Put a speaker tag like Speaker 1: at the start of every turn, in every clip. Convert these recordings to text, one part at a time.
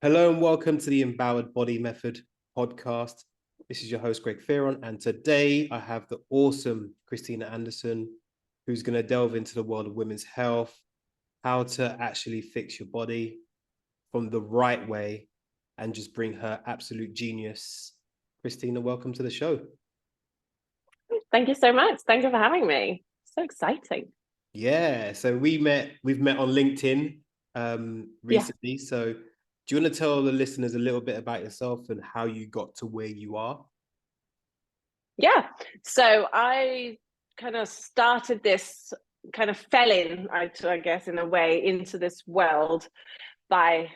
Speaker 1: Hello and welcome to the Empowered Body Method podcast. This is your host, Greg Fearon, and today I have the awesome Christina Andersen, who's going to delve into the world of women's health, how to actually fix your body from the right way, and just bring her absolute genius. Christina, welcome to the show.
Speaker 2: Thank you so much. Thank you for having me. So exciting.
Speaker 1: Yeah, so we've met on LinkedIn recently. So do you want to tell the listeners a little bit about yourself and how you got to where you are?
Speaker 2: Yeah. So I kind of started this, fell in, I guess, in a way, into this world by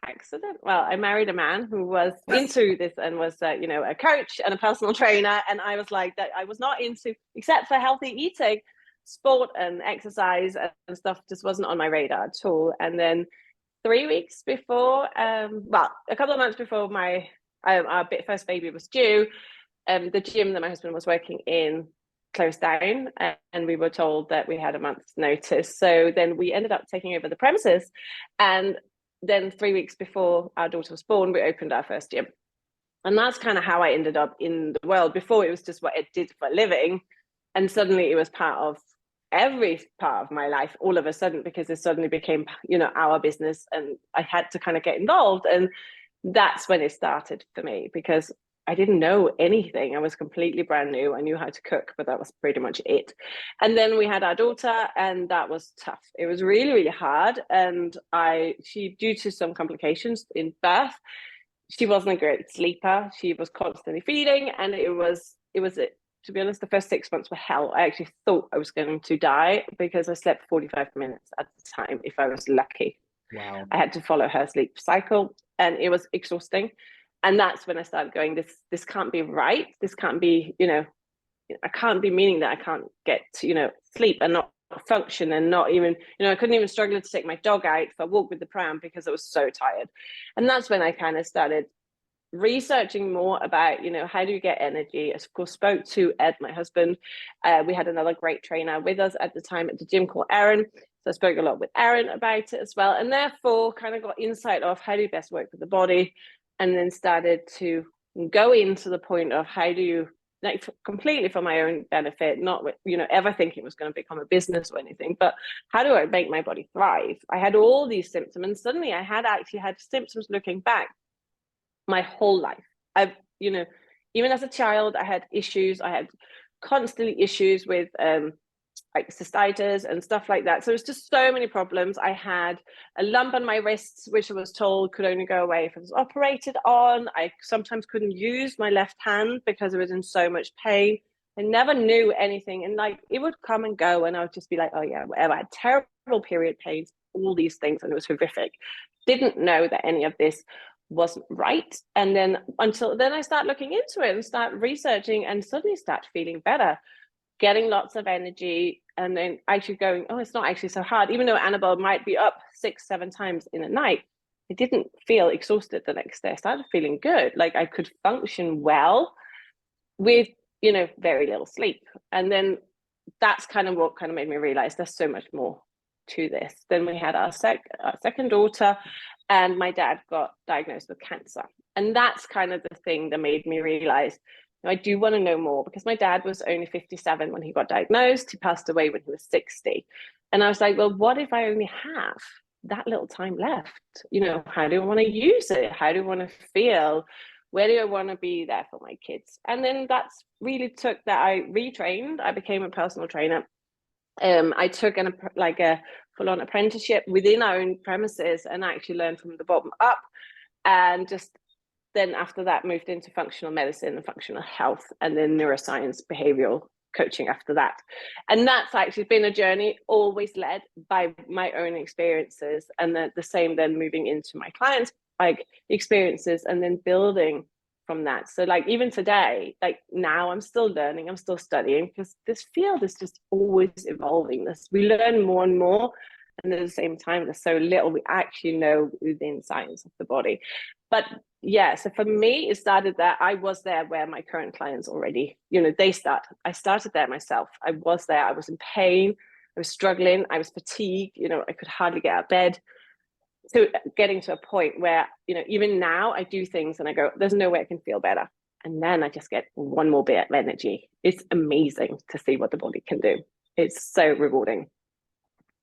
Speaker 2: accident. Well, I married a man who was into this and was, a coach and a personal trainer. And I was like that. I was not into, except for healthy eating, sport and exercise and stuff just wasn't on my radar at all. And then 3 weeks before, a couple of months before our first baby was due, the gym that my husband was working in closed down, and we were told that we had a month's notice. So then we ended up taking over the premises, and then 3 weeks before our daughter was born, we opened our first gym. And that's kind of how I ended up in the world. Before, it was just what it did for a living, and suddenly it was part of every part of my life all of a sudden, because it suddenly became, our business, and I had to kind of get involved. And that's when it started for me, because I didn't know anything. I was completely brand new. I knew how to cook, but that was pretty much it. And then we had our daughter, and that was tough. It was really, really hard. And she, due to some complications in birth, she wasn't a great sleeper. She was constantly feeding, and it was to be honest, the first 6 months were hell. I actually thought I was going to die because I slept 45 minutes at the time, if I was lucky.
Speaker 1: Wow.
Speaker 2: I had to follow her sleep cycle, and it was exhausting. And that's when I started going, this can't be right. This can't be, I can't be meaning that I can't get, sleep and not function, and not even, I couldn't even struggle to take my dog out for a walk with the pram because I was so tired. And that's when I kind of started researching more about, how do you get energy. I, of course, spoke to Ed, my husband. We had another great trainer with us at the time at the gym called Aaron. So I spoke a lot with Aaron about it as well. And therefore kind of got insight of how do you best work with the body, and then started to go into the point of how do you, like, completely for my own benefit, not, ever thinking it was going to become a business or anything, but how do I make my body thrive? I had all these symptoms, and suddenly I had actually had symptoms looking back my whole life. I've, even as a child, I had issues. I had constantly issues with like cystitis and stuff like that. So it's just so many problems. I had a lump on my wrists, which I was told could only go away if it was operated on. I sometimes couldn't use my left hand because I was in so much pain. I never knew anything. And like, it would come and go, and I would just be like, oh yeah, whatever. I had terrible period pains, all these things, and it was horrific. Didn't know that any of this wasn't right. And then until then I start looking into it and start researching, and suddenly start feeling better, getting lots of energy, and then actually going, oh, it's not actually so hard. Even though Annabelle might be up 6-7 times in a night, I didn't feel exhausted the next day. I started feeling good. Like I could function well with, very little sleep. And then that's kind of what kind of made me realize there's so much more to this. Then we had our second daughter, and my dad got diagnosed with cancer. And that's kind of the thing that made me realize, I do want to know more, because my dad was only 57 when he got diagnosed. He passed away when he was 60. And I was like, well, what if I only have that little time left? How do I want to use it? How do I want to feel? Where do I want to be there for my kids? And then that's really took that. I retrained. I became a personal trainer. I took a full-on apprenticeship within our own premises, and actually learned from the bottom up, and just then after that moved into functional medicine and functional health, and then neuroscience, behavioral coaching after that. And that's actually been a journey always led by my own experiences, and then the same then moving into my clients' experiences, and then building from that. So like even today, like now I'm still learning, I'm still studying, because this field is just always evolving. We learn more and more, and at the same time there's so little we actually know within science of the body. But yeah, so for me, it started that I was there where my current clients already, I started there myself. I was there, I was in pain, I was struggling, I was fatigued, I could hardly get out of bed. so getting to a point where, you know, even now I do things and I go, there's no way I can feel better. And then I just get one more bit of energy. It's amazing to see what the body can do. It's so rewarding.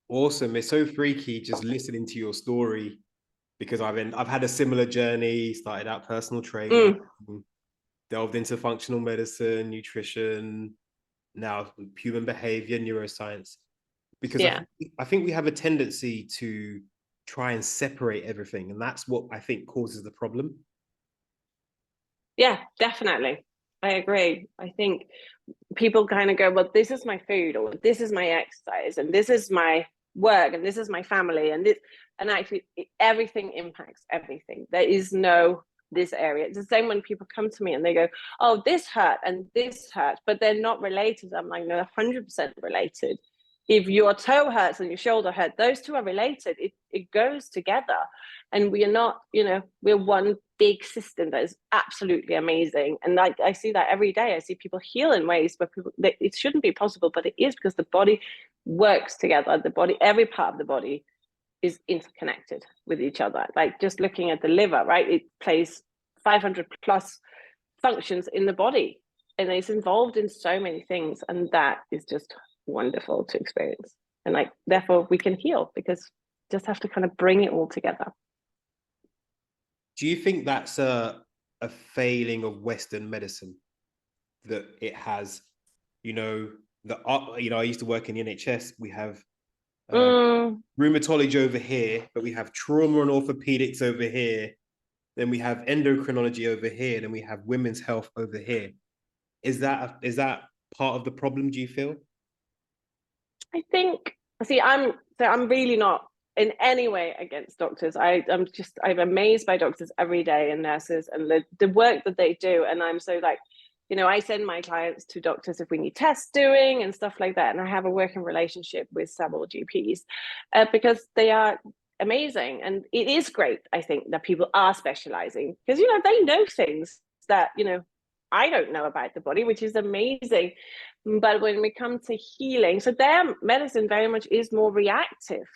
Speaker 1: Awesome. It's so freaky just listening to your story, because I've had a similar journey, started out personal training, delved into functional medicine, nutrition, now human behavior, neuroscience, because I think we have a tendency to try and separate everything. And that's what I think causes the problem.
Speaker 2: Yeah, definitely. I agree. I think people kind of go, well, this is my food, or this is my exercise, and this is my work, and this is my family, and this, and actually everything impacts everything. There is no this area. It's the same when people come to me and they go, oh, this hurt and this hurt, but they're not related. I'm like, no, 100% related. If your toe hurts and your shoulder hurts, those two are related. It goes together. And we are not, you know, we're one big system that is absolutely amazing. And I see that every day. I see people heal in ways where it shouldn't be possible, but it is, because the body works together. The body, every part of the body is interconnected with each other. Like just looking at the liver, right? It plays 500 plus functions in the body, and it's involved in so many things. And that is just wonderful to experience. And like, therefore we can heal, because just have to kind of bring it all together.
Speaker 1: Do you think that's a failing of Western medicine, that it has, you know, I used to work in the NHS. We have rheumatology over here, but we have trauma and orthopedics over here. Then we have endocrinology over here. Then we have women's health over here. Is that part of the problem, do you feel?
Speaker 2: I think, see, I'm really not in any way against doctors. I'm amazed by doctors every day, and nurses, and the work that they do. And I'm so like, you know, I send my clients to doctors if we need tests doing and stuff like that. And I have a working relationship with several GPs because they are amazing. And it is great, I think, that people are specializing, because, you know, they know things that, you know, I don't know about the body, which is amazing. But when we come to healing, so their medicine very much is more reactive.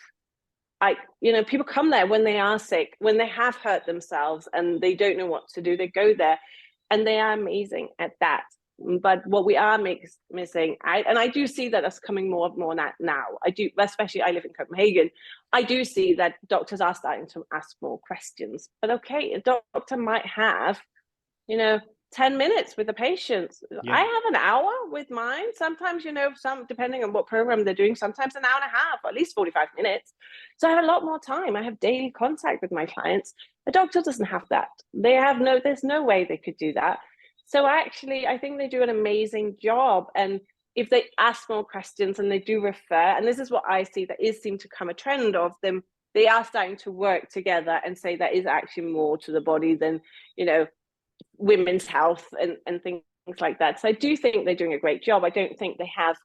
Speaker 2: You know, people come there when they are sick, when they have hurt themselves and they don't know what to do, they go there, and they are amazing at that. But what we are missing, and I do see that that's coming more and more now. I do, especially I live in Copenhagen. I do see that doctors are starting to ask more questions. But okay, a doctor might have, you know, 10 minutes with the patient. Yeah. I have an hour with mine. Sometimes, you know, depending on what program they're doing, sometimes an hour and a half, or at least 45 minutes. So I have a lot more time. I have daily contact with my clients. A doctor doesn't have that. There's no way they could do that. So actually, I think they do an amazing job. And if they ask more questions and they do refer, and this is what I see, that is seem to come a trend of them, they are starting to work together and say that is actually more to the body than, you know, women's health and things like that. So I do think they're doing a great job. I don't think they have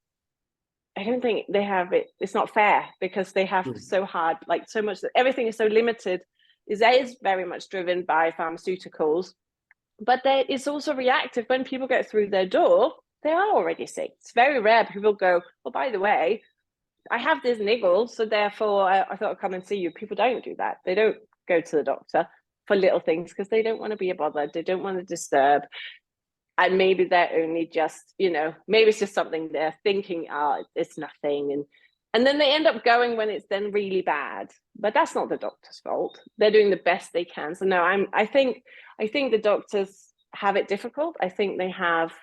Speaker 2: it. It's not fair, because they have so hard, like so much, everything is so limited. It is very much driven by pharmaceuticals, but it's also reactive. When people get through their door, they are already sick. It's very rare people go, well, by the way, I have this niggle, so therefore I thought I'd come and see you. People don't do that. They don't go to the doctor for little things because they don't want to be a bother. They don't want to disturb. And maybe they're only just, you know, maybe it's just something they're thinking, it's nothing. And then they end up going when it's then really bad. But that's not the doctor's fault. They're doing the best they can. So no, I think the doctors have it difficult. I think they have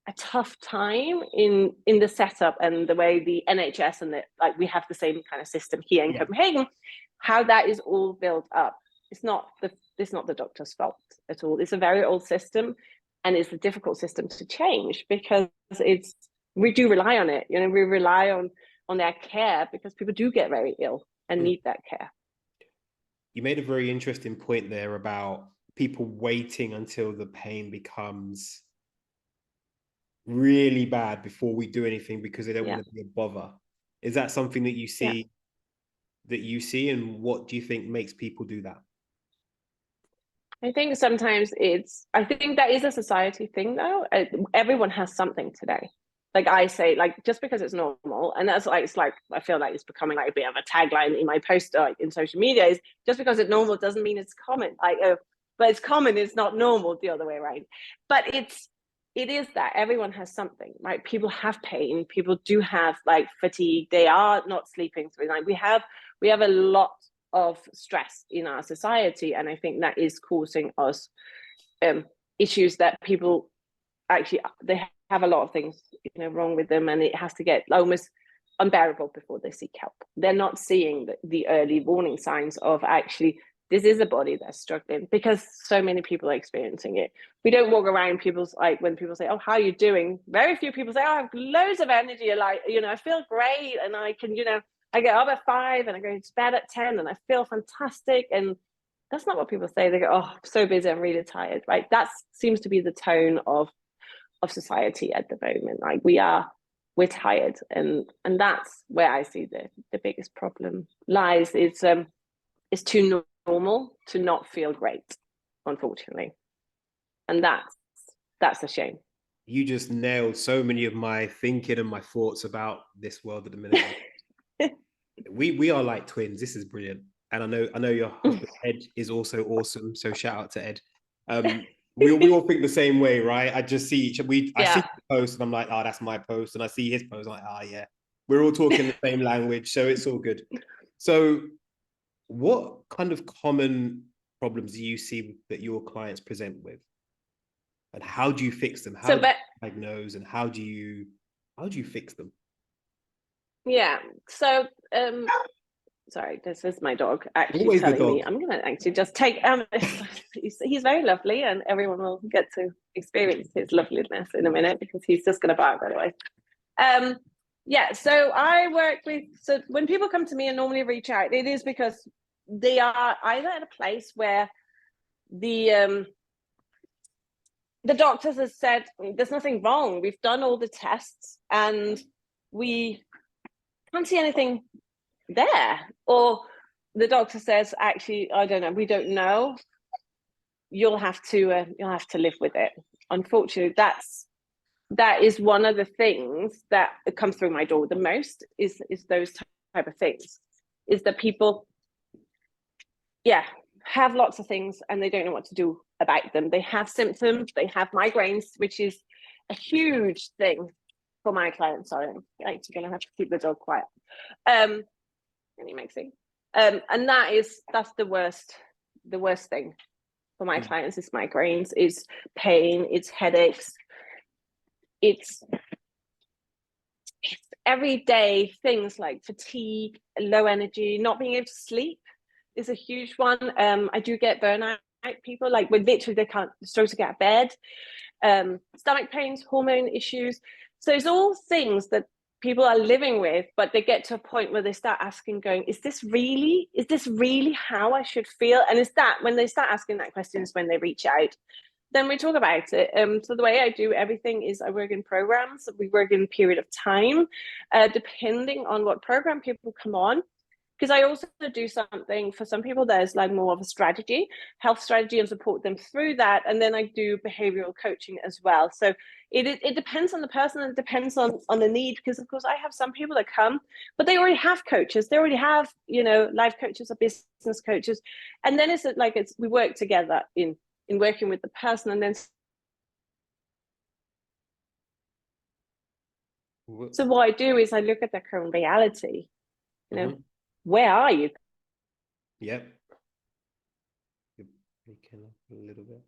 Speaker 2: a tough time in the setup and the way the NHS and we have the same kind of system here in Copenhagen, how that is all built up. It's not the doctor's fault at all. It's a very old system, and it's a difficult system to change, because we do rely on it. You know, we rely on their care, because people do get very ill and need that care.
Speaker 1: You made a very interesting point there about people waiting until the pain becomes really bad before we do anything, because they don't want to be a bother. Is that something that you see? And what do you think makes people do that?
Speaker 2: I think sometimes I think that is a society thing, though. Everyone has something today. like I say, like just because it's normal, and that's like, it's like, I feel like it's becoming like a bit of a tagline in my post, like in social media, is just because it's normal doesn't mean it's common. Like, but it's common, it's not normal, the other way around. But it is that everyone has something, right? People have pain, people do have like fatigue, they are not sleeping through the night. We have a lot of stress in our society, and I think that is causing us issues that people actually, they have a lot of things, you know, wrong with them, and it has to get almost unbearable before they seek help. They're not seeing the early warning signs of actually this is a body that's struggling, because so many people are experiencing it. We don't walk around people's, like when people say, oh, how are you doing? Very few people say, oh, I have loads of energy, like, you know, I feel great, and I can, you know, I get up at 5 and I go to bed at 10 and I feel fantastic. And that's not what people say. They go, oh, I'm so busy, I'm really tired, right? That seems to be the tone of society at the moment. Like we're tired, and that's where I see the biggest problem lies. It's too normal to not feel great, unfortunately, and that's a shame.
Speaker 1: You just nailed so many of my thinking and my thoughts about this world at the minute. we are like twins. This is brilliant. And I know your husband Ed is also awesome. So shout out to Ed. We all think the same way, right? I just see I see the post and I'm like, oh, that's my post. And I see his post, I'm like, oh yeah. We're all talking the same language, so it's all good. So what kind of common problems do you see that your clients present with? And how do you fix them? How do you diagnose, and how do you fix them?
Speaker 2: Yeah. So sorry, this is my dog actually
Speaker 1: Always
Speaker 2: telling me I'm gonna actually just take he's very lovely, and everyone will get to experience his loveliness in a minute, because he's just gonna bark, by the way. Yeah, so I work with, so when people come to me and normally reach out, it is because they are either at a place where the doctors have said there's nothing wrong, we've done all the tests and we can't see anything there, or the doctor says, actually, I don't know, we don't know, you'll have to live with it. Unfortunately, that is one of the things that comes through my door the most, is those type of things, is that people have lots of things and they don't know what to do about them. They have symptoms, they have migraines, which is a huge thing for my clients. Sorry, I'm actually gonna have to keep the dog quiet. Any mixing. And that's the worst thing for my clients, is migraines, is pain, it's headaches, it's everyday things like fatigue, low energy, not being able to sleep is a huge one. I do get burnout people, like when literally they can't struggle to get out of bed, stomach pains, hormone issues. So it's all things that people are living with, but they get to a point where they start asking, going, is this really how I should feel? And it's that when they start asking that question is when they reach out. Then we talk about it. So the way I do everything is I work in programs. We work in a period of time, depending on what program people come on. Because I also do something for some people, there's like more of a strategy, health strategy, and support them through that. And then I do behavioral coaching as well. So it depends on the person, and it depends on the need. Because of course I have some people that come, but they already have coaches. They already have, you know, life coaches or business coaches. And then we work together in working with the person. And then so what I do is I look at their current reality, you know, where are you?
Speaker 1: Yep. You're breaking up a little bit.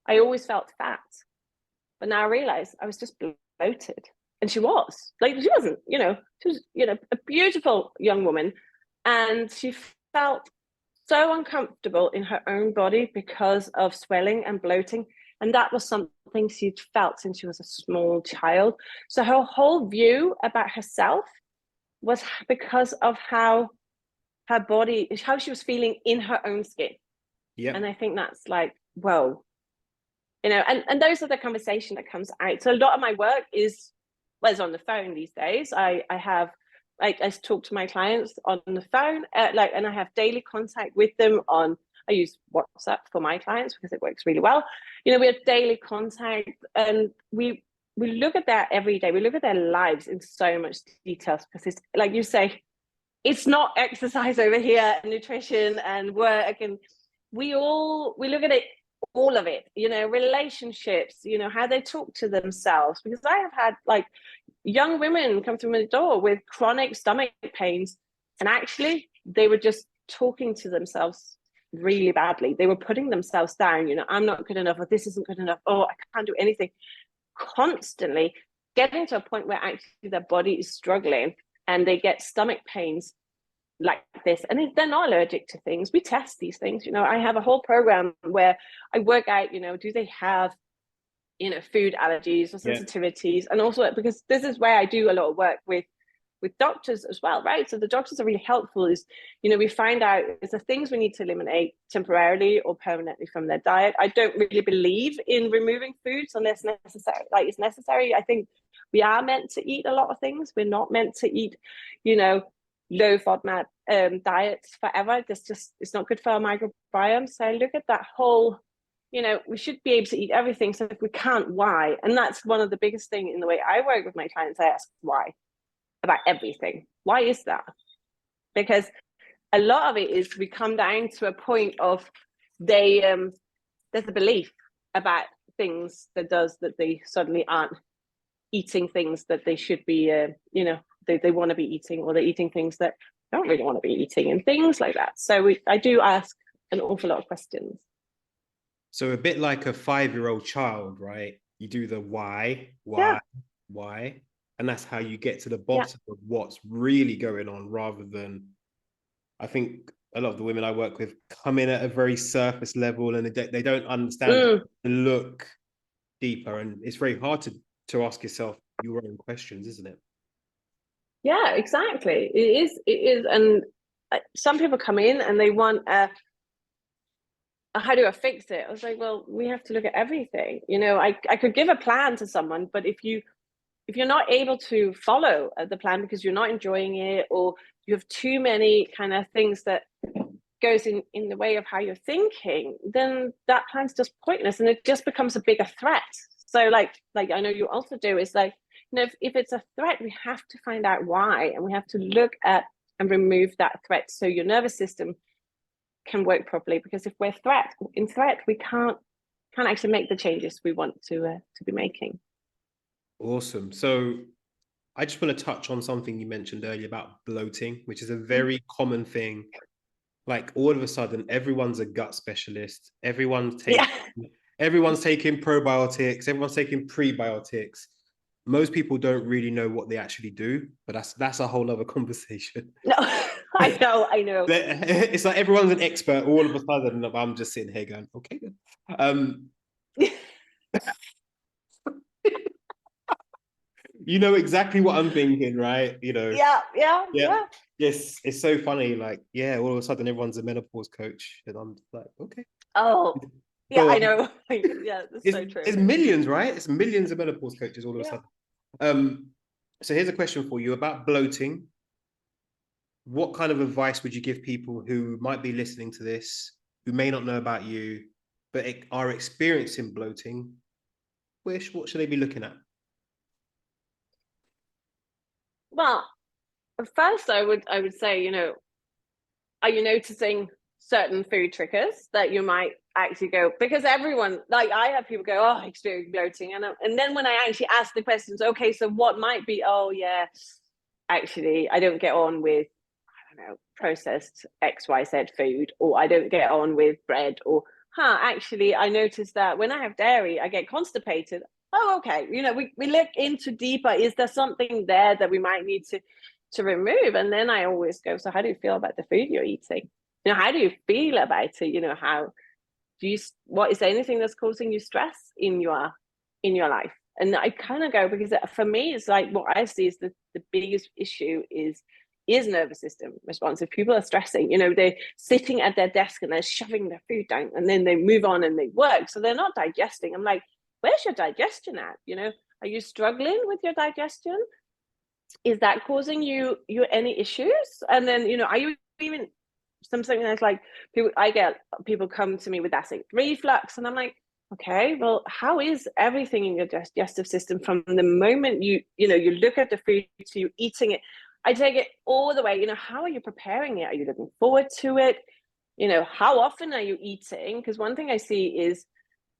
Speaker 2: I always felt fat, but now I realize I was just bloated. And she wasn't, you know, she was, you know, a beautiful young woman, and she felt so uncomfortable in her own body because of swelling and bloating. And that was something she'd felt since she was a small child. So her whole view about herself was because of how her body, how she was feeling in her own skin. Yeah. And I think that's like, whoa, you know, and those are the conversation that comes out. So a lot of my work is, well, it's on the phone these days. I have, like, I talk to my clients on the phone, and I have daily contact with them on I use WhatsApp for my clients because it works really well. You know, we have daily contact, and we look at that every day. We look at their lives in so much detail, because it's like you say, it's not exercise over here and nutrition and work, and we look at it, all of it, you know, relationships, you know, how they talk to themselves. Because I have had like young women come through my door with chronic stomach pains, and actually they were just talking to themselves really badly. They were putting themselves down, you know, I'm not good enough, or this isn't good enough, oh, I can't do anything, constantly getting to a point where actually their body is struggling, and they get stomach pains like this. And if they're not allergic to things, we test these things. You know, I have a whole program where I work out, you know, do they have, you know, food allergies or sensitivities? And also, because this is where I do a lot of work with doctors as well, right? So the doctors are really helpful. Is, you know, we find out is the things we need to eliminate temporarily or permanently from their diet. I don't really believe in removing foods unless necessary, like it's necessary. I think we are meant to eat a lot of things. We're not meant to eat, you know, low FODMAP diets forever. It's not good for our microbiome. So I look at that whole, you know, we should be able to eat everything. So if we can't, why? And that's one of the biggest things in the way I work with my clients. I ask why about everything. Why is that? Because a lot of it is we come down to a point of there's a belief about things that they suddenly aren't eating things that they should be, you know, they want to be eating, or they're eating things that don't really want to be eating, and things like that. So I do ask an awful lot of questions.
Speaker 1: So a bit like a 5-year-old child, right? You do the why, and that's how you get to the bottom of what's really going on, rather than, I think a lot of the women I work with come in at a very surface level, and they don't understand the look deeper, and it's very hard to ask yourself your own questions, isn't it?
Speaker 2: Yeah, exactly. It is. And some people come in and they want how do I fix it? I was like, well, we have to look at everything. You know, I could give a plan to someone, but if you're not able to follow the plan because you're not enjoying it, or you have too many kind of things that goes in the way of how you're thinking, then that plan's just pointless, and it just becomes a bigger threat. So like I know you also do, is like, you know, if it's a threat, we have to find out why, and we have to look at and remove that threat so your nervous system can work properly. Because if we're in threat, we can't actually make the changes we want to be making.
Speaker 1: Awesome. So I just want to touch on something you mentioned earlier about bloating, which is a very common thing. Like all of a sudden, everyone's a gut specialist. Everyone's taking probiotics. Everyone's taking prebiotics. Most people don't really know what they actually do, but that's a whole other conversation.
Speaker 2: No, I know.
Speaker 1: It's like everyone's an expert all of a sudden. I'm just sitting here going, okay, you know exactly what I'm thinking, right? You know.
Speaker 2: Yeah.
Speaker 1: Yes, it's so funny. Like, yeah, all of a sudden everyone's a menopause coach, and I'm like, okay.
Speaker 2: Oh, yeah, I know. Yeah, that's so true.
Speaker 1: It's millions, right? It's millions of menopause coaches all of a sudden. So here's a question for you about bloating. What kind of advice would you give people who might be listening to this, who may not know about you, but are experiencing bloating? What should they be looking at?
Speaker 2: Well, first I would say, you know, are you noticing certain food triggers that you might actually go, because everyone, like I have people go, oh, I experience bloating, and then when I actually ask the questions, okay, so what might be, oh yeah, actually I don't get on with, I don't know, processed XYZ food, or I don't get on with bread, or actually I noticed that when I have dairy I get constipated. Oh, okay, you know, we look into deeper, is there something there that we might need to remove? And then I always go, so how do you feel about the food you're eating? You know, how do you feel about it? You know, what is there anything that's causing you stress in your life? And I kind of go, because for me it's like, what I see is the biggest issue is nervous system response. If people are stressing, you know, they're sitting at their desk and they're shoving their food down, and then they move on and they work, so they're not digesting. I'm like, where's your digestion at? You know, are you struggling with your digestion? Is that causing you any issues? And then, you know, are you even something that's like I get people come to me with acid reflux, and I'm like, okay, well, how is everything in your digestive system from the moment you look at the food to you eating it? I take it all the way. How are you preparing it? Are you looking forward to it? How often are you eating? Because one thing I see is,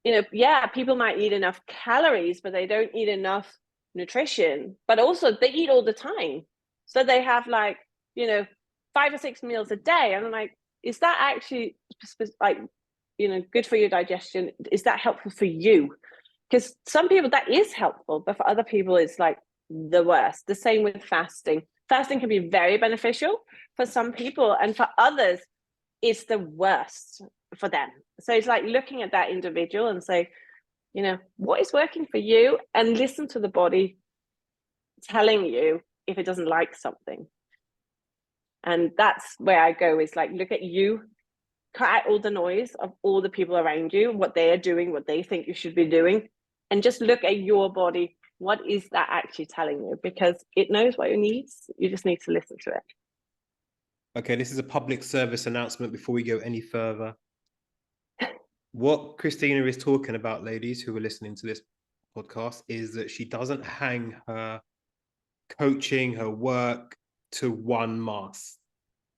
Speaker 2: yeah, people might eat enough calories, but they don't eat enough nutrition. But also they eat all the time. So they have 5 or 6 meals a day. And I'm like, is that actually good for your digestion? Is that helpful for you? Because some people that is helpful, but for other people it's like the worst. The same with fasting. Fasting can be very beneficial for some people, and for others it's the worst for them. So it's like looking at that individual and say, what is working for you, and listen to the body telling you if it doesn't like something. And that's where I go, is like, look at you, cut out all the noise of all the people around you, what they are doing, what they think you should be doing, and just look at your body. What is that actually telling you? Because it knows what it needs. You just need to listen to it.
Speaker 1: Okay, this is a public service announcement before we go any further. What Christina is talking about, ladies who are listening to this podcast, is that she doesn't hang her coaching, her work to one mask.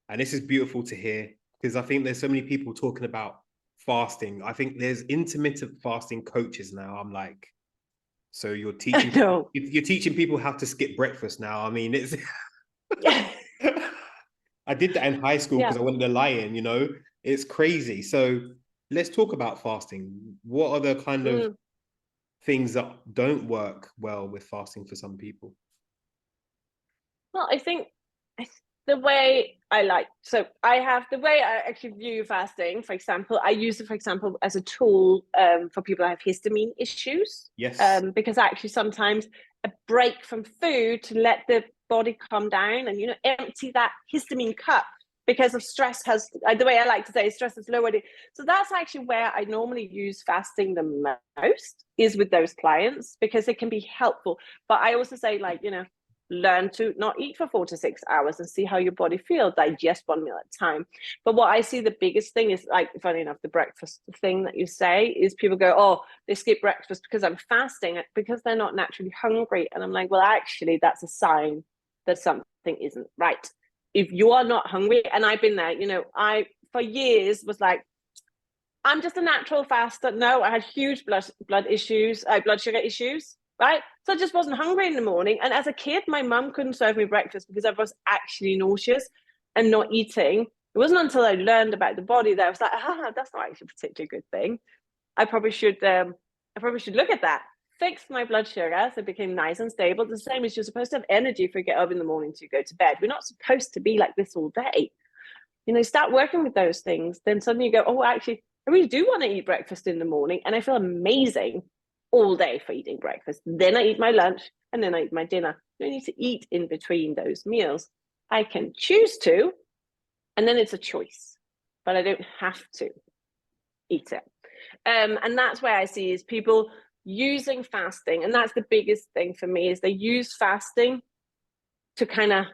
Speaker 1: And this is beautiful to hear, because I think there's so many people talking about fasting. I think there's intermittent fasting coaches now. I'm like, so you're teaching people how to skip breakfast now. I mean, it's I did that in high school because I wanted to lie in, it's crazy. So let's talk about fasting. What are the kind of things that don't work well with fasting for some people?
Speaker 2: Well, I think the way I actually view fasting, for example, I use it, for example, as a tool for people who have histamine issues.
Speaker 1: Yes.
Speaker 2: Because actually sometimes a break from food to let the body calm down and, empty that histamine cup, because of stress the way I like to say, stress has lowered it. So that's actually where I normally use fasting the most, is with those clients, because it can be helpful. But I also say, learn to not eat for 4 to 6 hours and see how your body feels. Digest one meal at a time. But what I see the biggest thing is, funny enough, the breakfast thing that you say is people go, oh, they skip breakfast because I'm fasting, because they're not naturally hungry. And I'm like, well, actually, that's a sign that something isn't right. If you are not hungry, and I've been there, I for years was like, I'm just a natural faster. No, I had huge blood sugar issues. Right. So I just wasn't hungry in the morning. And as a kid, my mum couldn't serve me breakfast because I was actually nauseous and not eating. It wasn't until I learned about the body that I was like, that's not actually a particularly good thing. I probably should look at that. Fix my blood sugar so it became nice and stable. The same as you're supposed to have energy if you get up in the morning to go to bed. We're not supposed to be like this all day. Start working with those things. Then suddenly you go, oh, actually, I really do want to eat breakfast in the morning. And I feel amazing all day for eating breakfast. Then I eat my lunch, and then I eat my dinner. I don't need to eat in between those meals. I can choose to, and then it's a choice, but I don't have to eat it. And that's where I see is people using fasting, and that's the biggest thing for me, is they use fasting to kind of,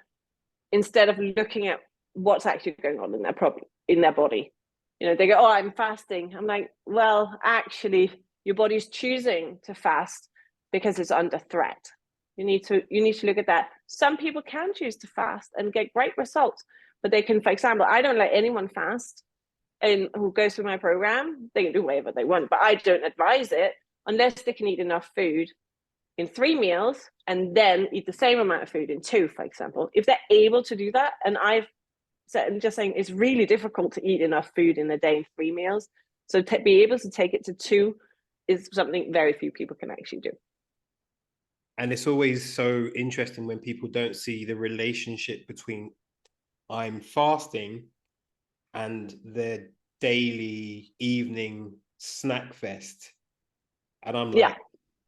Speaker 2: instead of looking at what's actually going on in their body. They go, oh, I'm fasting. I'm like, well, actually, your body's choosing to fast because it's under threat. You need to look at that. Some people can choose to fast and get great results, but they can, for example, I don't let anyone fast and who goes through my program. They can do whatever they want, but I don't advise it unless they can eat enough food in 3 meals and then eat the same amount of food in 2, for example. If they're able to do that, and I'm just saying it's really difficult to eat enough food in a day in 3 meals. So to be able to take it to 2 is something very few people can actually do.
Speaker 1: And it's always so interesting when people don't see the relationship between I'm fasting and their daily evening snack fest. And I'm like,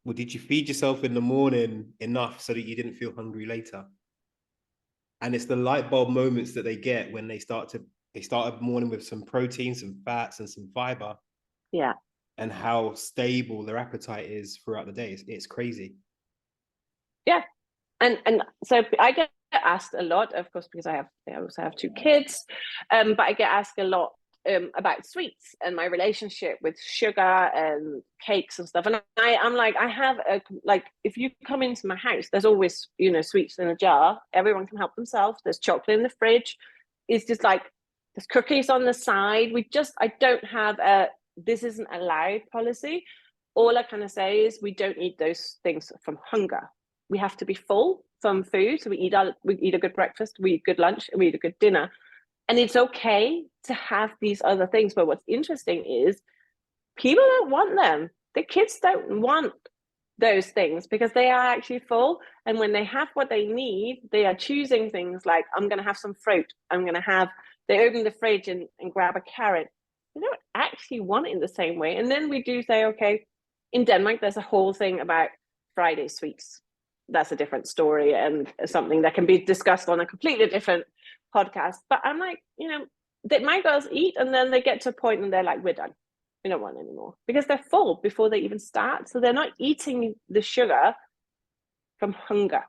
Speaker 1: well, did you feed yourself in the morning enough so that you didn't feel hungry later? And it's the light bulb moments that they get when they start a morning with some protein, some fats, and some fiber.
Speaker 2: Yeah.
Speaker 1: And how stable their appetite is throughout the day. It's crazy.
Speaker 2: Yeah. And so I get asked a lot, of course, because I also have 2 kids, but I get asked a lot about sweets and my relationship with sugar and cakes and stuff. And I'm like, I have if you come into my house, there's always, sweets in a jar. Everyone can help themselves. There's chocolate in the fridge. It's just like, there's cookies on the side. I don't have this isn't allowed policy. All I kind of say is we don't eat those things from hunger. We have to be full from food. So we eat a good breakfast, we eat good lunch, and we eat a good dinner. And it's okay to have these other things. But what's interesting is people don't want them. The kids don't want those things because they are actually full. And when they have what they need, they are choosing things like, I'm going to have some fruit. They open the fridge and grab a carrot. They don't actually want it in the same way. And then we do say, okay, in Denmark, there's a whole thing about Friday sweets. That's a different story and something that can be discussed on a completely different podcast. But I'm like, that my girls eat and then they get to a point and they're like, we're done. We don't want anymore because they're full before they even start. So they're not eating the sugar from hunger.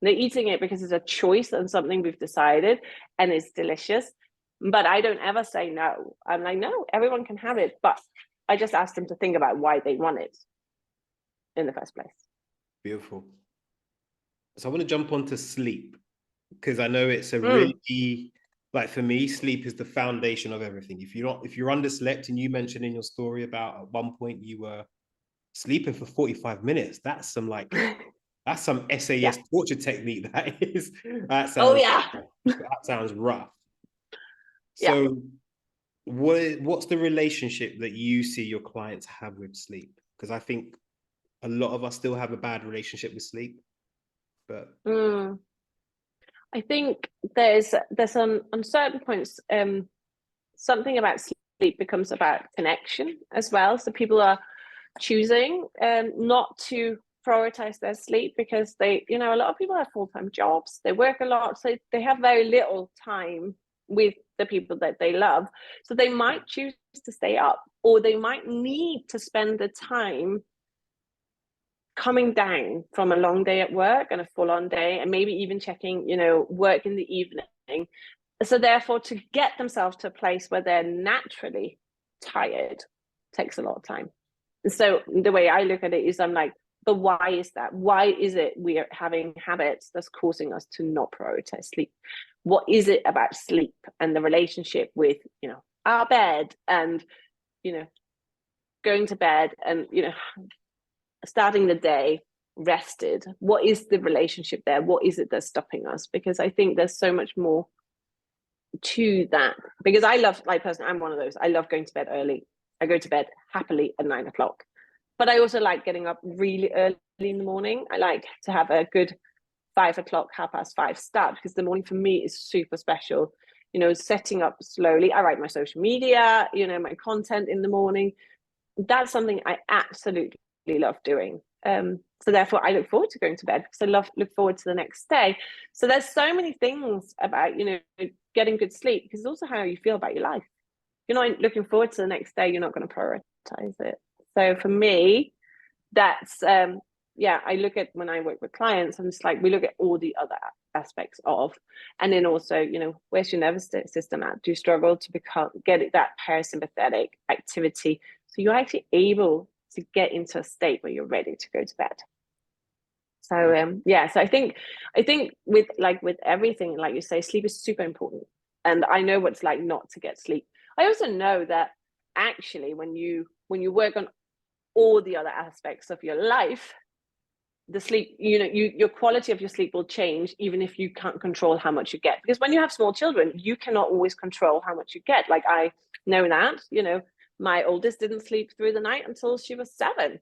Speaker 2: They're eating it because it's a choice and something we've decided and it's delicious. But I don't ever say no. I'm like, no, everyone can have it. But I just ask them to think about why they want it in the first place.
Speaker 1: Beautiful. So I want to jump onto sleep because I know it's a really, like for me, sleep is the foundation of everything. If you're underslept, and you mentioned in your story about at one point you were sleeping for 45 minutes, that's some SAS torture technique. That sounds rough. So what's the relationship that you see your clients have with sleep? Because I think a lot of us still have a bad relationship with sleep. But
Speaker 2: I think there's on certain points, something about sleep becomes about connection as well. So people are choosing not to prioritize their sleep because they, a lot of people have full-time jobs, they work a lot, so they have very little time with the people that they love. So they might choose to stay up, or they might need to spend the time coming down from a long day at work and a full-on day, and maybe even checking, work in the evening. So therefore, to get themselves to a place where they're naturally tired takes a lot of time. And so the way I look at it is I'm like, but why is that? Why is it we are having habits that's causing us to not prioritize sleep? What is it about sleep and the relationship with, our bed and, going to bed and, starting the day rested? What is the relationship there? What is it that's stopping us? Because I think there's so much more to that. Because I love, personally, I'm one of those. I love going to bed early. I go to bed happily at 9 o'clock. But I also like getting up really early in the morning. I like to have a good 5 o'clock, 5:30 start, because the morning for me is super special. Setting up slowly. I write my social media, my content in the morning. That's something I absolutely love doing. So therefore I look forward to going to bed because I look forward to the next day. So there's so many things about, getting good sleep, because it's also how you feel about your life. If you're not looking forward to the next day, you're not going to prioritize it. So for me, that's, I look at when I work with clients, and it's like, we look at all the other aspects of, and then also, where's your nervous system at? Do you struggle to get that parasympathetic activity? So you're actually able to get into a state where you're ready to go to bed. So so I think with everything, like you say, sleep is super important. And I know what it's like not to get sleep. I also know that actually when you work on all the other aspects of your life, the sleep, your quality of your sleep will change, even if you can't control how much you get. Because when you have small children, you cannot always control how much you get. Like I know that, my oldest didn't sleep through the night until she was 7.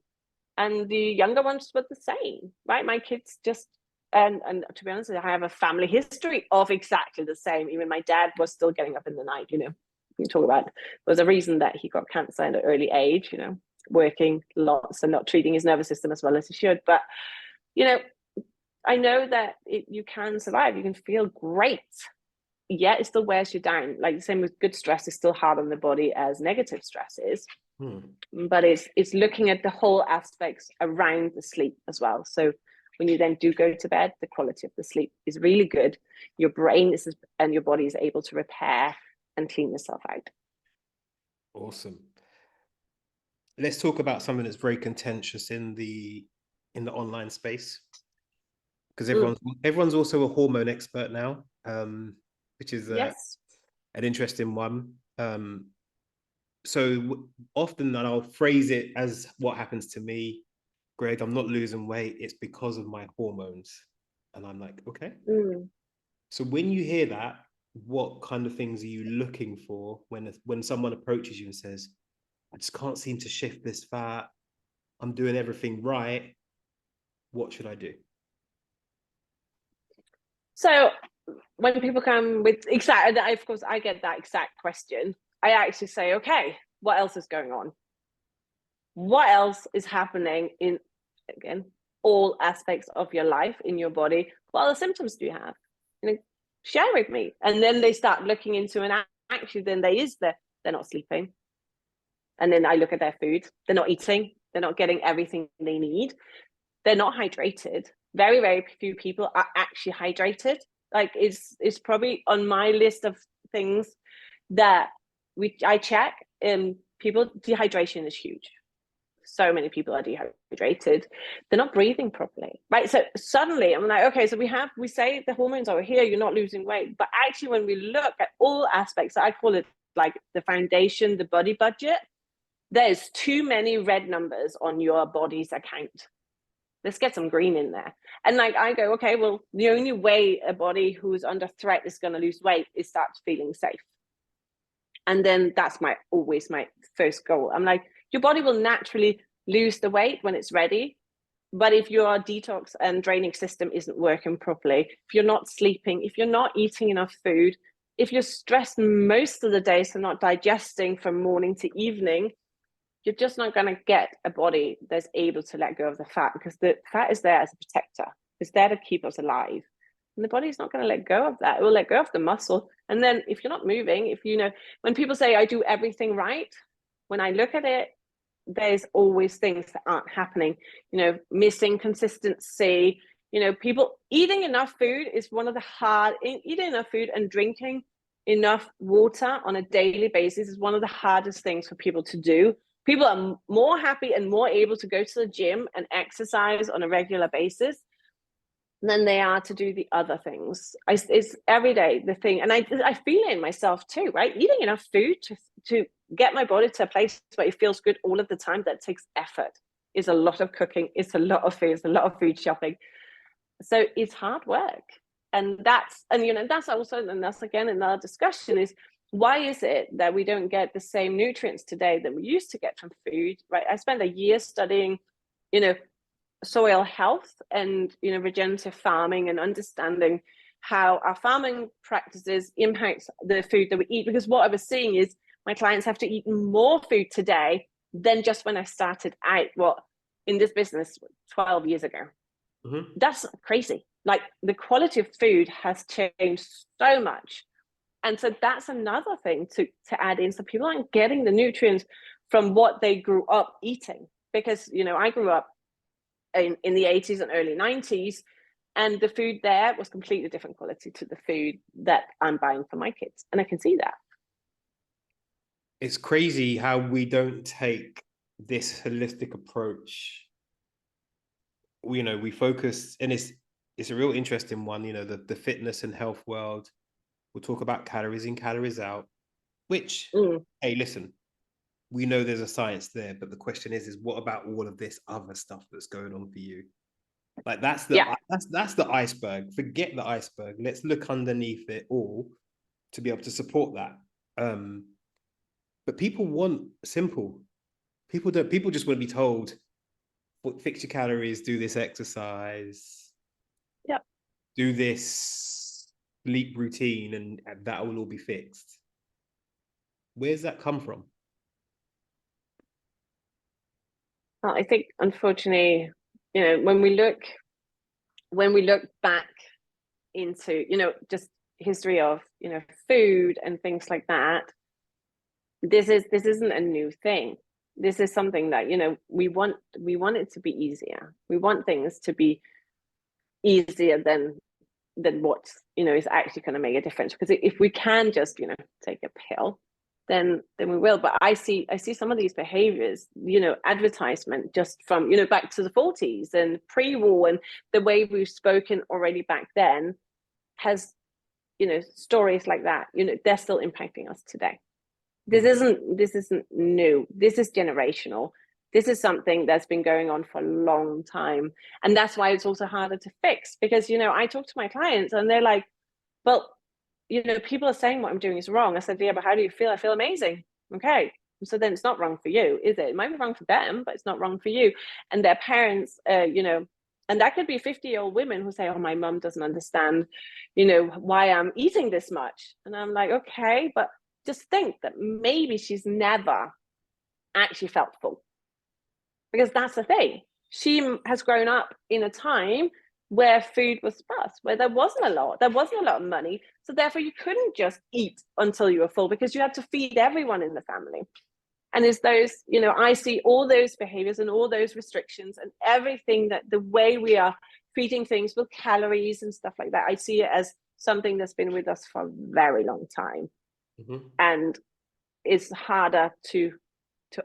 Speaker 2: And the younger ones were the same, right? My kids just, and to be honest, I have a family history of exactly the same. Even my dad was still getting up in the night, you talk about, there was a reason that he got cancer at an early age, working lots and not treating his nervous system as well as he should. But, I know that you can survive, you can feel great. Yeah, it still wears you down. Like the same with good stress is still hard on the body as negative stress is. But it's looking at the whole aspects around the sleep as well. So when you then do go to bed, the quality of the sleep is really good. Your brain is and your body is able to repair and clean itself out.
Speaker 1: Awesome. Let's talk about something that's very contentious in the online space, because everyone's also a hormone expert now, which is
Speaker 2: Yes.
Speaker 1: an interesting one. So often that I'll phrase it as what happens to me, Greg, I'm not losing weight, it's because of my hormones. And I'm like, okay. So when you hear that, what kind of things are you looking for when someone approaches you and says, I just can't seem to shift this fat, I'm doing everything right, what should I do?
Speaker 2: So when people come with of course I get that exact question, I actually say, okay, what else is going on? What else is happening in, again, all aspects of your life, in your body? What other symptoms do you have? Share with me. And then they start looking into, and actually then they're not sleeping. And then I look at their food, they're not eating, they're not getting everything they need, they're not hydrated. Very, very few people are actually hydrated. Like it's probably on my list of things that I check. People, dehydration is huge. So many people are dehydrated. They're not breathing properly, right? So suddenly I'm like, okay, so we say the hormones are here, you're not losing weight. But actually, when we look at all aspects, I call it like the foundation, the body budget, there's too many red numbers on your body's account. Let's get some green in there. And like I go, okay, well, the only way a body who's under threat is going to lose weight is start feeling safe. And then that's always my first goal. I'm like, your body will naturally lose the weight when it's ready. But if your detox and draining system isn't working properly, if you're not sleeping, if you're not eating enough food, if you're stressed most of the day, so not digesting from morning to evening, you're just not going to get a body that's able to let go of the fat, because the fat is there as a protector. It's there to keep us alive. And the body's not going to let go of that. It will let go of the muscle. And then if you're not moving, when people say I do everything right, when I look at it, there's always things that aren't happening, missing consistency, people eating enough food is one of the eating enough food and drinking enough water on a daily basis is one of the hardest things for people to do. People are more happy and more able to go to the gym and exercise on a regular basis than they are to do the other things. It's every day the thing. And I feel it in myself too, right? Eating enough food to get my body to a place where it feels good all of the time, that takes effort. It's a lot of cooking. It's a lot of food. It's a lot of food shopping. So it's hard work. And that's also, and that's again another discussion, is why is it that we don't get the same nutrients today that we used to get from food, right? I spent a year studying, soil health and, regenerative farming, and understanding how our farming practices impact the food that we eat. Because what I was seeing is my clients have to eat more food today than just when I started out, in this business 12 years ago. Mm-hmm. That's crazy. Like the quality of food has changed so much. And so that's another thing to add in. So people aren't getting the nutrients from what they grew up eating. Because, I grew up in the 80s and early 90s, and the food there was completely different quality to the food that I'm buying for my kids. And I can see that.
Speaker 1: It's crazy how we don't take this holistic approach. We focus, and it's a real interesting one, the fitness and health world. We'll talk about calories in, calories out, which, hey, listen, we know there's a science there, but the question is what about all of this other stuff that's going on for you? Like that's the iceberg. Forget the iceberg. Let's look underneath it all to be able to support that. But people want simple. People just want to be told, fix your calories, do this exercise, do this sleep routine, and that will all be fixed. Where's that come from?
Speaker 2: Well, I think, unfortunately, when we look back into, just history of, food and things like that, this isn't a new thing. This is something that, we want it to be easier. We want things to be easier than what, you know, is actually going to make a difference. Because if we can just, you know, take a pill, then we will. But I see some of these behaviors, you know, advertisement just from, you know, back to the 40s and pre-war, and the way we've spoken already back then has, you know, stories like that, you know, they're still impacting us today. This isn't new. This is generational. This is something that's been going on for a long time. And that's why it's also harder to fix, because, you know, I talk to my clients and they're like, well, you know, people are saying what I'm doing is wrong. I said, yeah, but how do you feel? I feel amazing. Okay. So then it's not wrong for you, is it? It might be wrong for them, but it's not wrong for you. And their parents, you know, and that could be 50-year-old women who say, oh, my mum doesn't understand, you know, why I'm eating this much. And I'm like, okay, but just think that maybe she's never actually felt full. Because that's the thing. She has grown up in a time where food was sparse, where there wasn't a lot of money. So therefore you couldn't just eat until you were full, because you had to feed everyone in the family. And it's those, you know, I see all those behaviors and all those restrictions and everything, that the way we are treating things with calories and stuff like that, I see it as something that's been with us for a very long time. And it's harder to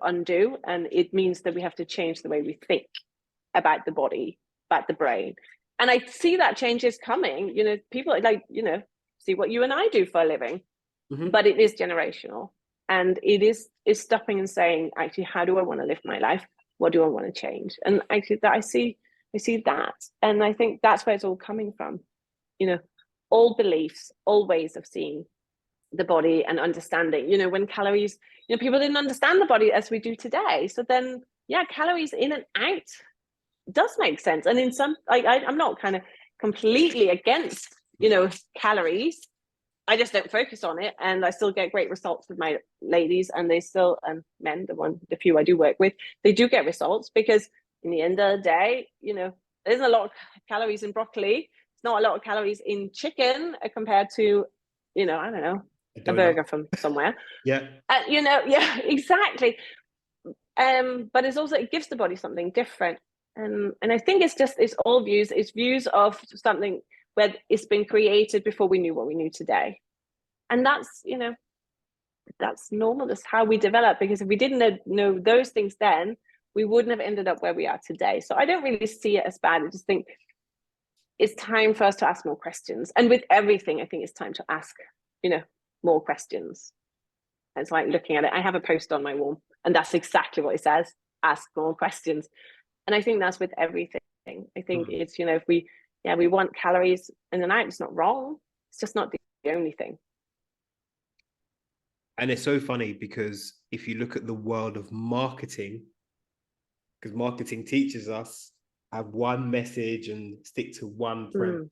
Speaker 2: undo, and it means that we have to change the way we think about the body, about the brain. And I see that change is coming. You know, people like, you know, see what you and I do for a living, but it is generational, and it is stopping and saying, actually, how do I want to live my life? What do I want to change? And actually, that I see that, and I think that's where it's all coming from. You know, old beliefs, old ways of seeing the body and understanding, you know, when calories, you know, people didn't understand the body as we do today. So then, yeah, calories in and out does make sense. And in some, I'm not kind of completely against, you know, calories. I just don't focus on it, and I still get great results with my ladies, and they still, and men, the few I do work with, they do get results, because in the end of the day, you know, there's a lot of calories in broccoli. It's not a lot of calories in chicken compared to, you know, I don't know, a burger from somewhere.
Speaker 1: Yeah.
Speaker 2: You know, yeah, exactly. But it's also, it gives the body something different. And I think it's all views. It's views of something where it's been created before we knew what we knew today. And that's, you know, that's normal. That's how we develop. Because if we didn't know those things then, we wouldn't have ended up where we are today. So I don't really see it as bad. I just think it's time for us to ask more questions. And with everything, I think it's time to ask, you know, more questions. It's like looking at it. I have a post on my wall, and that's exactly what it says: ask more questions. And I think that's with everything. I think it's, you know, if we want calories in and out, it's not wrong. It's just not the only thing.
Speaker 1: And it's so funny, because if you look at the world of marketing, because marketing teaches us have one message and stick to one premise.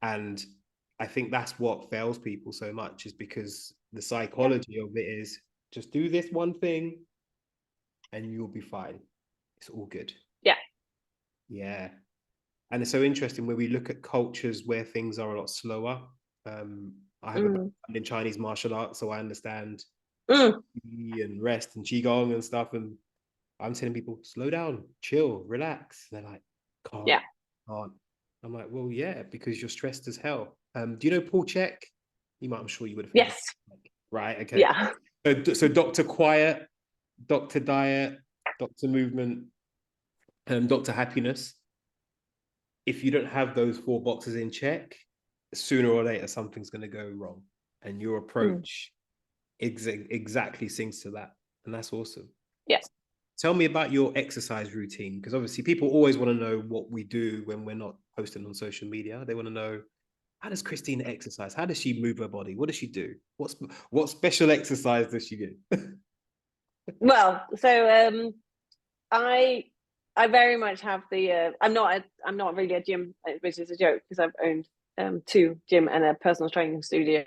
Speaker 1: And I think that's what fails people so much, is because the psychology of it is just do this one thing and you'll be fine. It's all good.
Speaker 2: Yeah.
Speaker 1: Yeah. And it's so interesting when we look at cultures where things are a lot slower. I have a background in Chinese martial arts, so I understand and rest and qigong and stuff. And I'm telling people, slow down, chill, relax. And they're like, can't. I'm like, well, yeah, because you're stressed as hell. Do you know Paul Chek? I'm sure you would have.
Speaker 2: Yes.
Speaker 1: Right. Okay.
Speaker 2: Yeah.
Speaker 1: So Dr. Quiet, Dr. Diet, Dr. Movement, Dr. Happiness. If you don't have those 4 boxes in check, sooner or later something's going to go wrong, and your approach exactly syncs to that, and that's awesome.
Speaker 2: Yes.
Speaker 1: Tell me about your exercise routine, because obviously people always want to know what we do when we're not posting on social media. They want to know, how does Christina exercise? How does she move her body? What does she do? What special exercise does she do?
Speaker 2: Well, so I very much have the I'm not really a gym, which is a joke, because I've owned 2 gym and a personal training studio,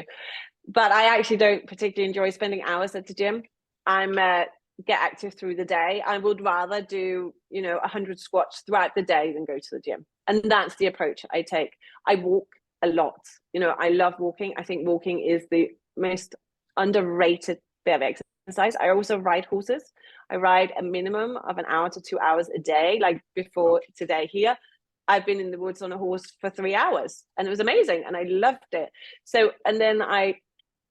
Speaker 2: but I actually don't particularly enjoy spending hours at the gym. I'm get active through the day. I would rather do, you know, 100 squats throughout the day than go to the gym, and that's the approach I take. I walk a lot. You know, I love walking. I think walking is the most underrated bit of exercise. I also ride horses. I ride a minimum of an hour to 2 hours a day, like before today here. I've been in the woods on a horse for 3 hours, and it was amazing, and I loved it. So, and then I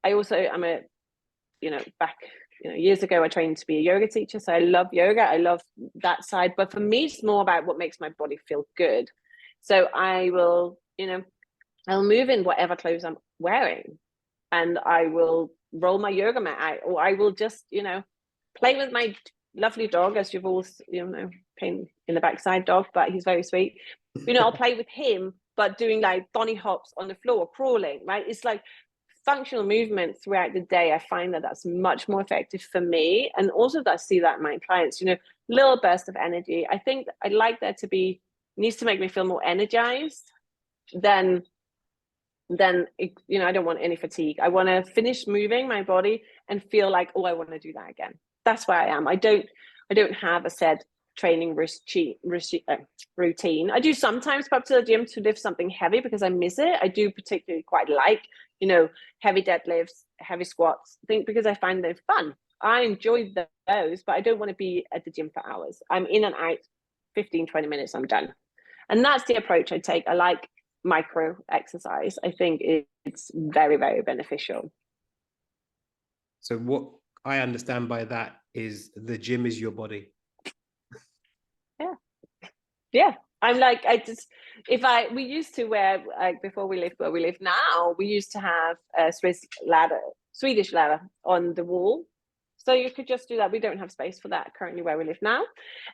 Speaker 2: also, I'm a, back, years ago, I trained to be a yoga teacher. So I love yoga. I love that side. But for me, it's more about what makes my body feel good. So I will, I'll move in whatever clothes I'm wearing, and I will roll my yoga mat out, or I will just, play with my lovely dog, as you've all, pain in the backside dog, but he's very sweet. I'll play with him, but doing like bunny hops on the floor, crawling, right? It's like functional movement throughout the day. I find that that's much more effective for me. And also I see that in my clients, little burst of energy. I think I like that to be, needs to make me feel more energized than I don't want any fatigue. I want to finish moving my body and feel like, oh, I want to do that again. That's where I am. I don't have a set training routine. I do sometimes go up to the gym to lift something heavy because I miss it. I do particularly quite like, heavy deadlifts, heavy squats, because I find them fun. I enjoy those, but I don't want to be at the gym for hours. I'm in and out, 15, 20 minutes, I'm done. And that's the approach I take. I like micro exercise. I think it's very, very beneficial.
Speaker 1: So what I understand by that is the gym is your body.
Speaker 2: Yeah. I'm like, we used to wear, like, before we lived where we live now, we used to have a Swedish ladder on the wall. So you could just do that. We don't have space for that currently where we live now.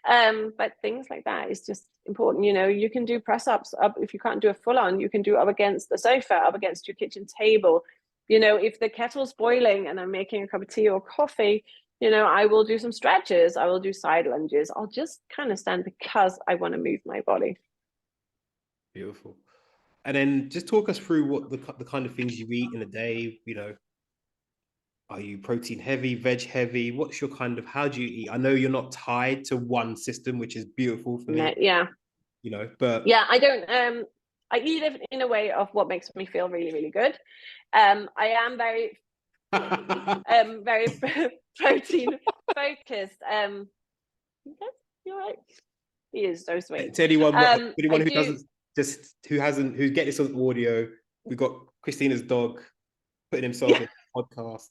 Speaker 2: But things like that is just important. You can do press ups up. If you can't do a full on, you can do up against the sofa, up against your kitchen table. If the kettle's boiling and I'm making a cup of tea or coffee, I will do some stretches. I will do side lunges. I'll just kind of stand because I want to move my body.
Speaker 1: Beautiful. And then just talk us through what the kind of things you eat in a day. Are you protein heavy, veg heavy? What's your how do you eat? I know you're not tied to one system, which is beautiful for me.
Speaker 2: Yeah.
Speaker 1: But
Speaker 2: yeah, I don't. I eat it in a way of what makes me feel really, really good. I am very very protein focused. You're right. He is so sweet.
Speaker 1: To anyone who get this on audio, we've got Christina's dog putting himself in the podcast.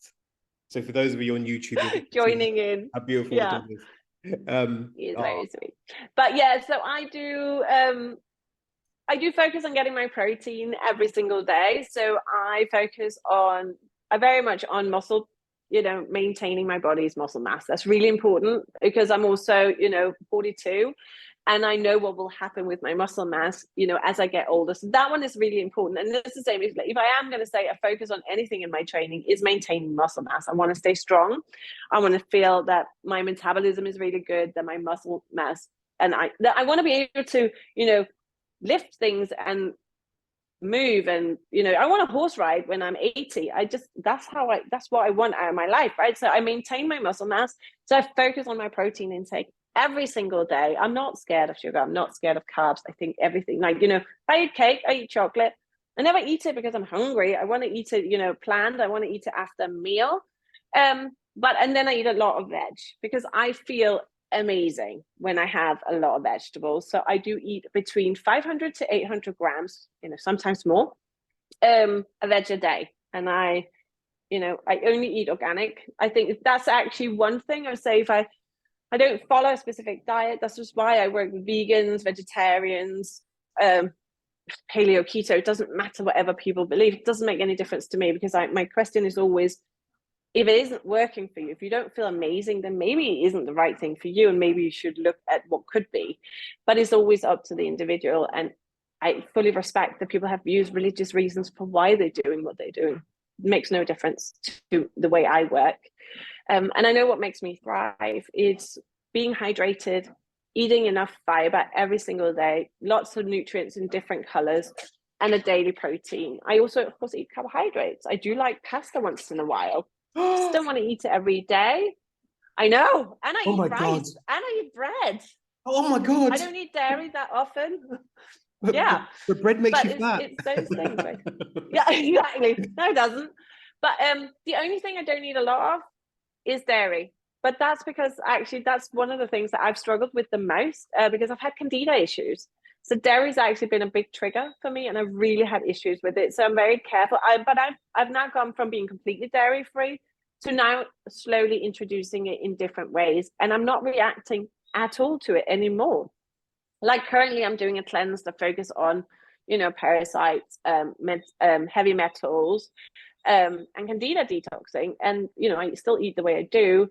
Speaker 1: So for those of you on YouTube,
Speaker 2: joining in,
Speaker 1: how beautiful the dog is.
Speaker 2: He is very sweet. But yeah, so I do focus on getting my protein every single day. So I very much on muscle, maintaining my body's muscle mass. That's really important because I'm also, 42, and I know what will happen with my muscle mass, as I get older. So that one is really important. And it's the same, if I am going to say a focus on anything in my training is maintaining muscle mass. I want to stay strong. I want to feel that my metabolism is really good, that my muscle mass, and I want to be able to, lift things and move, and I want a horse ride when I'm 80. That's what I want out of my life, right? So I maintain my muscle mass, so I focus on my protein intake every single day. I'm not scared of sugar, I'm not scared of carbs. I think everything, if I eat cake, I eat chocolate, I never eat it because I'm hungry. I want to eat it planned. I want to eat it after a meal, and then I eat a lot of veg because I feel amazing when I have a lot of vegetables. So I do eat between 500 to 800 grams, sometimes more, a veg a day. And I only eat organic. I think that's actually one thing I would say. If I don't follow a specific diet, that's just why I work with vegans, vegetarians, paleo, keto. It doesn't matter whatever people believe. It doesn't make any difference to me because my question is always, if it isn't working for you, if you don't feel amazing, then maybe it isn't the right thing for you, and maybe you should look at what could be. But it's always up to the individual, and I fully respect that people have religious reasons for why they're doing what they're doing. It makes no difference to the way I work. And I know what makes me thrive is being hydrated, eating enough fiber every single day, lots of nutrients in different colors, and a daily protein. I also, of course, eat carbohydrates. I do like pasta once in a while. Just don't want to eat it every day. I know. And I eat rice. God. And I eat bread.
Speaker 1: Oh my God.
Speaker 2: I don't eat dairy that often. Yeah.
Speaker 1: But bread makes you fat.
Speaker 2: It's those things. Right? Yeah, exactly. No, it doesn't. But the only thing I don't eat a lot of is dairy. But that's because actually that's one of the things that I've struggled with the most because I've had candida issues. So dairy's actually been a big trigger for me, and I really had issues with it. So I'm very careful. But I've now gone from being completely dairy free to now slowly introducing it in different ways, and I'm not reacting at all to it anymore. Like currently, I'm doing a cleanse to focus on, parasites, heavy metals, and candida detoxing. And I still eat the way I do,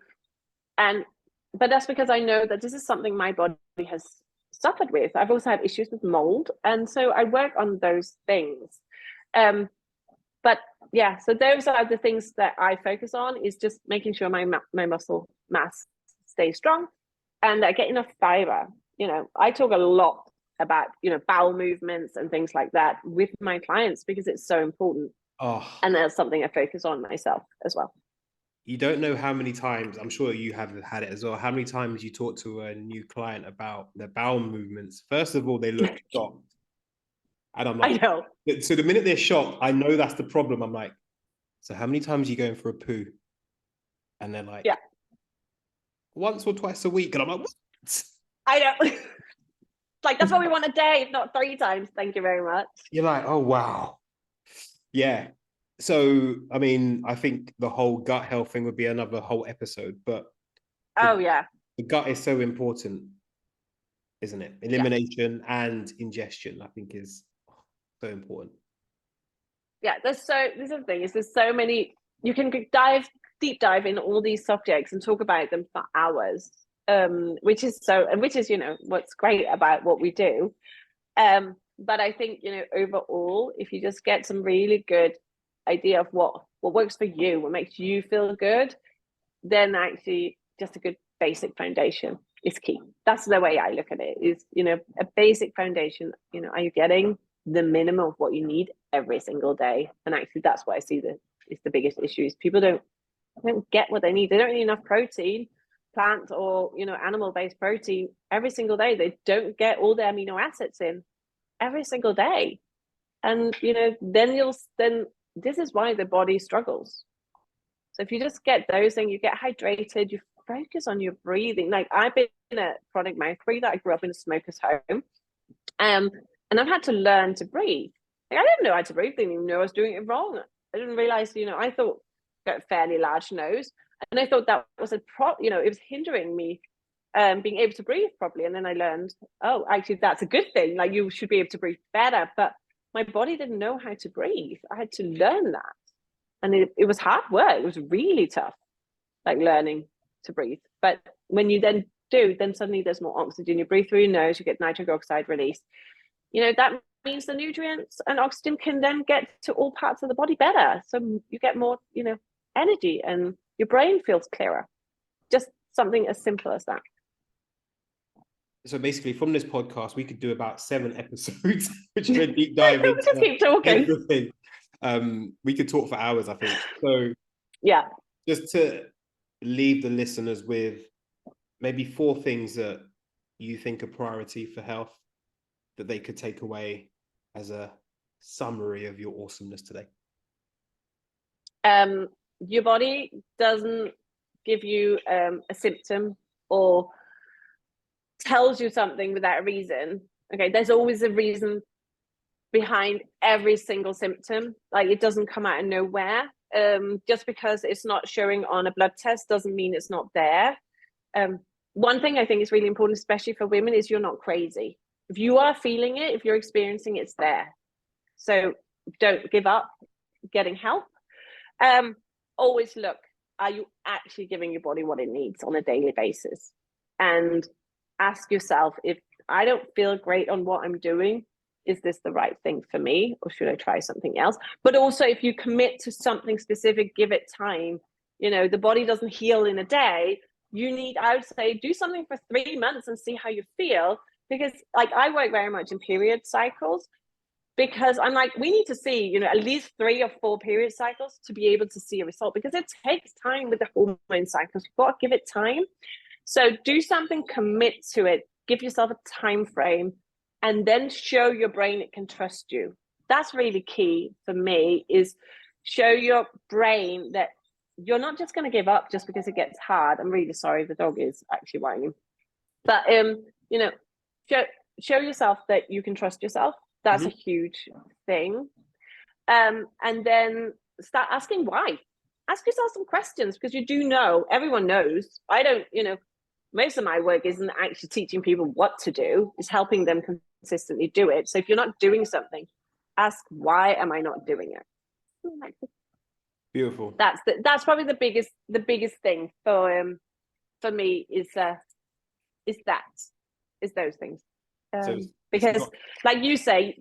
Speaker 2: but that's because I know that this is something my body has suffered with. I've also had issues with mold, and so I work on those things. But yeah, so those are the things that I focus on, is just making sure my muscle mass stays strong and I get enough fiber. I talk a lot about bowel movements and things like that with my clients because it's so important.
Speaker 1: Oh,
Speaker 2: and that's something I focus on myself as well.
Speaker 1: you don't know how many times, I'm sure you have had it as well, how many times you talk to a new client about their bowel movements. First of all, they look shocked. And I'm
Speaker 2: I
Speaker 1: like,
Speaker 2: know.
Speaker 1: so the minute they're shocked, I know that's the problem. I'm like, so how many times are you going for a poo? And they're like,
Speaker 2: yeah,
Speaker 1: once or twice a week. And I'm like, what?
Speaker 2: I know. Like, that's what we want a day, if not 3 times. Thank you very much.
Speaker 1: You're like, oh, wow. Yeah. So, I mean, I think the whole gut health thing would be another whole episode, but
Speaker 2: yeah,
Speaker 1: the gut is so important, isn't it? Elimination and ingestion, I think, is so important.
Speaker 2: Yeah, this is the thing, is there's so many, you can deep dive in all these subjects and talk about them for hours, which is what's great about what we do. But I think, overall, if you just get some really good idea of what works for you, what makes you feel good, then actually just a good basic foundation is key. That's the way I look at it, is, a basic foundation. Are you getting the minimum of what you need every single day? And actually, that's what I see is the biggest issue, is people don't get what they need. They don't need enough protein, plant or animal-based protein every single day. They don't get all the amino acids in every single day. And then this is why the body struggles. So if you just get those things, you get hydrated, you focus on your breathing. Like, I've been a chronic mouth breather. I grew up in a smoker's home. And I've had to learn to breathe. Like, I didn't know how to breathe. I didn't even know I was doing it wrong. I didn't realize, I thought I got a fairly large nose, and I thought that was it was hindering me being able to breathe properly. And then I learned, oh, actually, that's a good thing. Like, you should be able to breathe better. But my body didn't know how to breathe. I had to learn that. And it was hard work. It was really tough, like learning to breathe. But when you then do, then suddenly there's more oxygen. You breathe through your nose, you get nitric oxide release. That means the nutrients and oxygen can then get to all parts of the body better. So you get more, energy, and your brain feels clearer. Just something as simple as that.
Speaker 1: So basically, from this podcast, we could do about 7 episodes, which is a deep dive into
Speaker 2: just keep talking.
Speaker 1: Everything. We could talk for hours, I think. So
Speaker 2: yeah,
Speaker 1: just to leave the listeners with maybe 4 things that you think are priority for health that they could take away as a summary of your awesomeness today.
Speaker 2: Your body doesn't give you a symptom or tells you something without a reason. Okay, there's always a reason behind every single symptom. Like, it doesn't come out of nowhere. Just because it's not showing on a blood test doesn't mean it's not there. One thing I think is really important, especially for women, is you're not crazy. If you are feeling it, if you're experiencing it, it's there. So don't give up getting help. Always look, are you actually giving your body what it needs on a daily basis? And ask yourself, if I don't feel great on what I'm doing, is this the right thing for me, or should I try something else? But also, if you commit to something specific, give it time. The body doesn't heal in a day. I would say, do something for 3 months and see how you feel. Because, like, I work very much in period cycles, because I'm like, we need to see, at least 3 or 4 period cycles to be able to see a result, because it takes time with the hormone cycles. You've got to give it time. So do something, commit to it, give yourself a time frame, and then show your brain it can trust you. That's really key for me, is show your brain that you're not just going to give up just because it gets show yourself that you can trust yourself. That's a huge thing. And then start asking why. Ask yourself some questions, because you do know, everyone knows. I don't, most of my work isn't actually teaching people what to do, it's helping them consistently do it. So if you're not doing something, ask, why am I not doing it?
Speaker 1: Beautiful.
Speaker 2: That's probably the biggest thing for me is those things. Because like you say,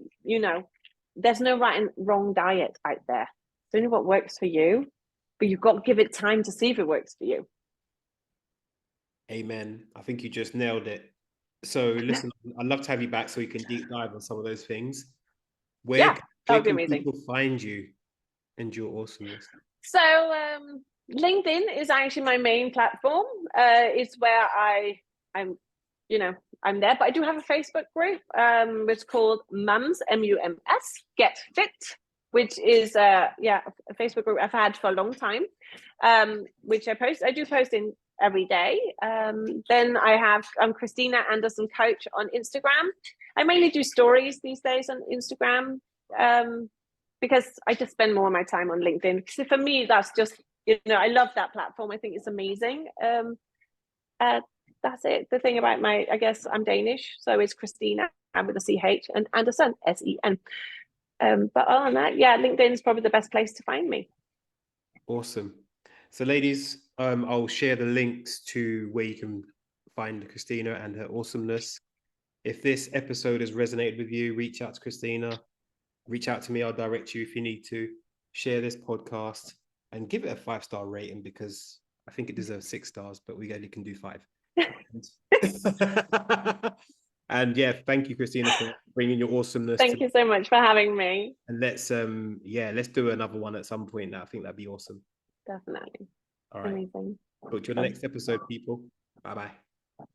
Speaker 2: there's no right and wrong diet out there. It's only what works for you, but you've got to give it time to see if it works for you.
Speaker 1: Amen. I think you just nailed it. So listen, I'd love to have you back so we can deep dive on some of those things. Where
Speaker 2: that would be
Speaker 1: can
Speaker 2: amazing.
Speaker 1: people find you and your awesomeness?
Speaker 2: So LinkedIn is actually my main platform. It's where I'm there, but I do have a Facebook group, which is called Mums, MUMS, Get Fit, which is a Facebook group I've had for a long time, which I do post in every day. Then I'm Christina Andersen Coach on Instagram. I mainly do stories these days on Instagram, because I just spend more of my time on LinkedIn. So for me, that's just, I love that platform. I think it's amazing. That's it. The thing about I guess I'm Danish, so it's Christina with a CH and Andersen, SEN. But other than that, LinkedIn is probably the best place to find me.
Speaker 1: Awesome. So ladies, I'll share the links to where you can find Christina and her awesomeness. If this episode has resonated with you, reach out to Christina, reach out to me. I'll direct you if you need to. Share this podcast and give it a 5-star rating, because I think it deserves 6 stars, but we only can do 5. And thank you, Christina, for bringing your awesomeness.
Speaker 2: Thank you so much for having me.
Speaker 1: And let's do another one at some point. Now I think that'd be awesome.
Speaker 2: Definitely.
Speaker 1: All right.
Speaker 2: Amazing.
Speaker 1: Talk to you on the next episode, people. Bye-bye.